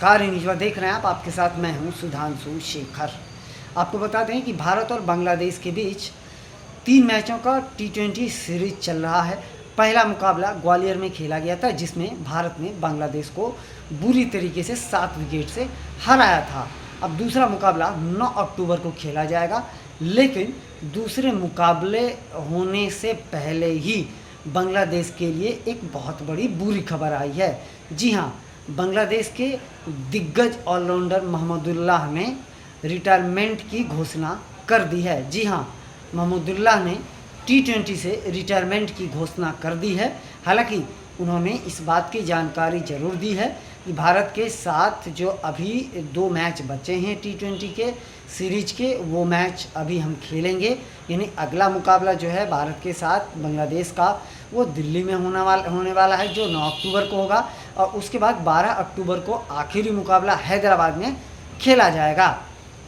नमस्कार, न्यूज़ देख रहे हैं आप। आपके साथ मैं हूं सुधांशु शेखर। आपको बता दें कि भारत और बांग्लादेश के बीच 3 मैचों का T20 सीरीज चल रहा है। पहला मुकाबला ग्वालियर में खेला गया था, जिसमें भारत ने बांग्लादेश को बुरी तरीके से 7 विकेट से हराया था। अब दूसरा मुकाबला 9 अक्टूबर को खेला जाएगा, लेकिन दूसरे मुकाबले होने से पहले ही बांग्लादेश के लिए एक बहुत बड़ी बुरी खबर आई है। जी हाँ, बांग्लादेश के दिग्गज ऑलराउंडर महमूदुल्लाह ने रिटायरमेंट की घोषणा कर दी है। जी हाँ, महमूदुल्लाह ने T20 से रिटायरमेंट की घोषणा कर दी है। हालांकि उन्होंने इस बात की जानकारी ज़रूर दी है कि भारत के साथ जो अभी 2 मैच बचे हैं T20 के सीरीज के, वो मैच अभी हम खेलेंगे। यानी अगला मुकाबला जो है भारत के साथ बांग्लादेश का, वो दिल्ली में होने वाला है, जो 9 अक्टूबर को होगा। और उसके बाद 12 अक्टूबर को आखिरी मुकाबला हैदराबाद में खेला जाएगा।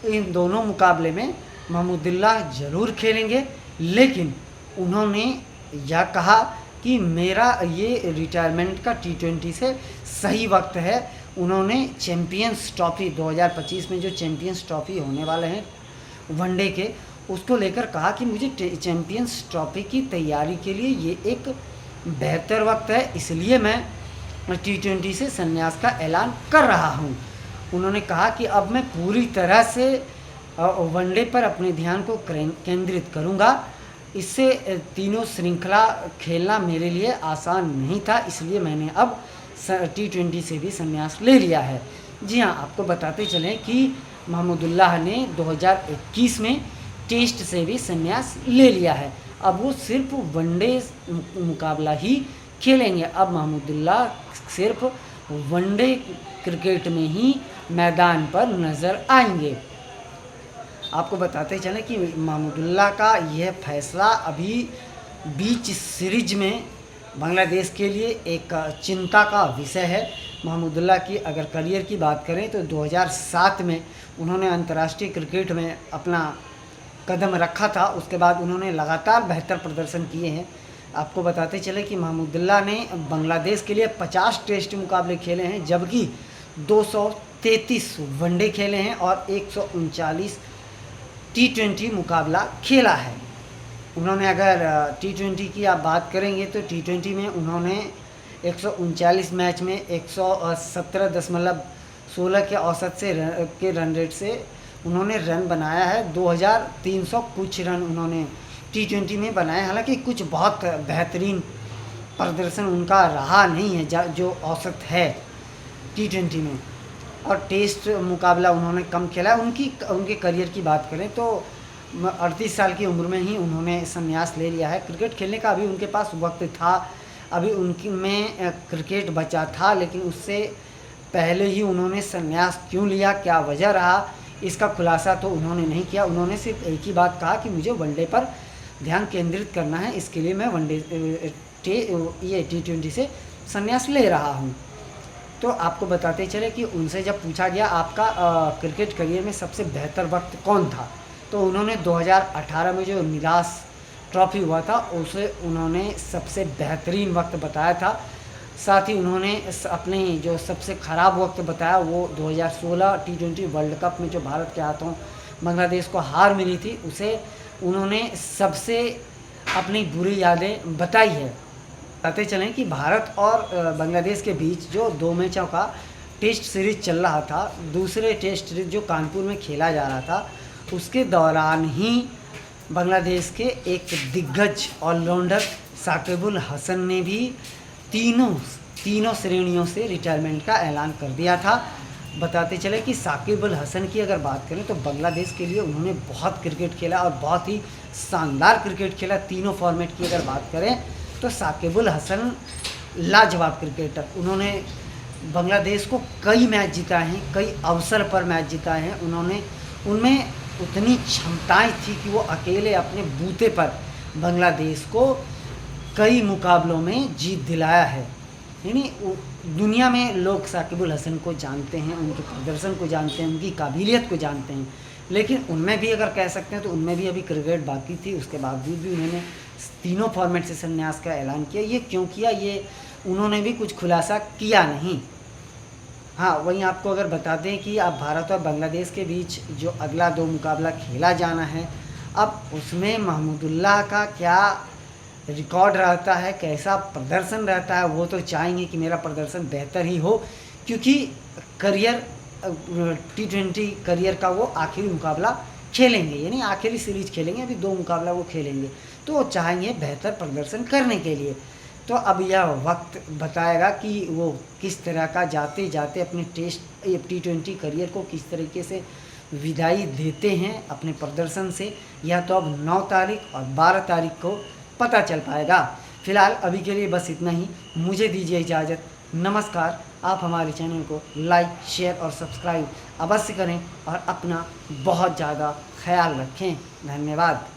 इन दोनों मुकाबले में महमूदुल्लाह ज़रूर खेलेंगे, लेकिन उन्होंने यह कहा कि मेरा ये रिटायरमेंट का T20 से सही वक्त है। उन्होंने चैम्पियंस ट्रॉफी 2025 में जो चैम्पियंस ट्रॉफी होने वाले हैं वनडे के, उसको लेकर कहा कि मुझे चैम्पियंस ट्रॉफी की तैयारी के लिए ये एक बेहतर वक्त है, इसलिए मैं T20 से संन्यास का ऐलान कर रहा हूँ। उन्होंने कहा कि अब मैं पूरी तरह से वनडे पर अपने ध्यान को केंद्रित करूँगा। इससे तीनों श्रृंखला खेलना मेरे लिए आसान नहीं था, इसलिए मैंने अब T20 से भी संन्यास ले लिया है। जी हाँ, आपको बताते चलें कि महमूदुल्लाह ने 2021 में टेस्ट से भी संन्यास ले लिया है। अब वो सिर्फ वनडे मुकाबला ही खेलेंगे। अब महमूदुल्लाह सिर्फ वनडे क्रिकेट में ही मैदान पर नज़र आएंगे। आपको बताते चलें कि महमूदुल्लाह का यह फैसला अभी बीच सीरीज में बांग्लादेश के लिए एक चिंता का विषय है। महमूदुल्लाह की अगर करियर की बात करें तो 2007 में उन्होंने अंतर्राष्ट्रीय क्रिकेट में अपना कदम रखा था। उसके बाद उन्होंने लगातार बेहतर प्रदर्शन किए हैं। आपको बताते चले कि महमूदुल्लाह ने बांग्लादेश के लिए 50 टेस्ट मुकाबले खेले हैं, जबकि 233 वनडे खेले हैं और 139 T20 मुकाबला खेला है। उन्होंने अगर T20 की आप बात करेंगे तो T20 में उन्होंने 139 मैच में 117.16 के औसत से के रन रेट से उन्होंने रन बनाया है। 2300 कुछ रन उन्होंने T20 में बनाए। हालांकि कुछ बहुत बेहतरीन प्रदर्शन उनका रहा नहीं है जो औसत है T20 में, और टेस्ट मुकाबला उन्होंने कम खेला है। उनके करियर की बात करें तो 38 साल की उम्र में ही उन्होंने संन्यास ले लिया है। क्रिकेट खेलने का अभी उनके पास वक्त था, अभी उनकी में क्रिकेट बचा था, लेकिन उससे पहले ही उन्होंने संन्यास क्यों लिया, क्या वजह रहा, इसका खुलासा तो उन्होंने नहीं किया। उन्होंने सिर्फ एक ही बात कहा कि मुझे वनडे पर ध्यान केंद्रित करना है, इसके लिए मैं ये T20 से संन्यास ले रहा हूँ। तो आपको बताते चले कि उनसे जब पूछा गया आपका क्रिकेट करियर में सबसे बेहतर वक्त कौन था, तो उन्होंने 2018 में जो निराश ट्रॉफी हुआ था उसे उन्होंने सबसे बेहतरीन वक्त बताया था। साथ ही उन्होंने अपने जो सबसे ख़राब वक्त बताया वो 2016 T20 वर्ल्ड कप में जो भारत के हाथों बांग्लादेश को हार मिली थी, उसे उन्होंने सबसे अपनी बुरी यादें बताई है। बताते चलें कि भारत और बांग्लादेश के बीच जो 2 मैचों का टेस्ट सीरीज चल रहा था, दूसरे टेस्ट सीरीज जो कानपुर में खेला जा रहा था, उसके दौरान ही बांग्लादेश के एक दिग्गज ऑलराउंडर साकिबुल हसन ने भी तीनों श्रेणियों से रिटायरमेंट का ऐलान कर दिया था। बताते चले कि साकिबुल हसन की अगर बात करें तो बांग्लादेश के लिए उन्होंने बहुत क्रिकेट खेला और बहुत ही शानदार क्रिकेट खेला। तीनों फॉर्मेट की अगर बात करें तो साकिबुल हसन लाजवाब क्रिकेटर, उन्होंने बांग्लादेश को कई मैच जिताए हैं, कई अवसर पर मैच जिताए हैं। उनमें उतनी क्षमताएं थी कि वो अकेले अपने बूते पर बांग्लादेश को कई मुकाबलों में जीत दिलाया है। यानी दुनिया में लोग साकिबुल हसन को जानते हैं, उनके प्रदर्शन को जानते हैं, उनकी काबिलियत को जानते हैं, लेकिन उनमें भी अगर कह सकते हैं तो उनमें भी अभी क्रिकेट बाकी थी। उसके बावजूद भी उन्होंने तीनों फॉर्मेट से संन्यास का ऐलान किया। ये क्यों किया, ये उन्होंने भी कुछ खुलासा किया नहीं। हाँ, वहीं आपको अगर बता दें कि अब भारत और बांग्लादेश के बीच जो अगला 2 मुकाबला खेला जाना है, अब उसमें महमूदुल्लाह का क्या रिकॉर्ड रहता है, कैसा प्रदर्शन रहता है, वो तो चाहेंगे कि मेरा प्रदर्शन बेहतर ही हो, क्योंकि करियर T20 करियर का वो आखिरी मुकाबला खेलेंगे, यानी आखिरी सीरीज खेलेंगे, अभी 2 मुकाबला वो खेलेंगे, तो वो चाहेंगे बेहतर प्रदर्शन करने के लिए। तो अब यह वक्त बताएगा कि वो किस तरह का जाते जाते अपने T20 करियर को किस तरीके से विदाई देते हैं अपने प्रदर्शन से, यह तो अब 9 तारीख और 12 तारीख को पता चल पाएगा। फिलहाल अभी के लिए बस इतना ही, मुझे दीजिए इजाज़त, नमस्कार। आप हमारे चैनल को लाइक, शेयर और सब्सक्राइब अवश्य करें और अपना बहुत ज़्यादा ख्याल रखें। धन्यवाद।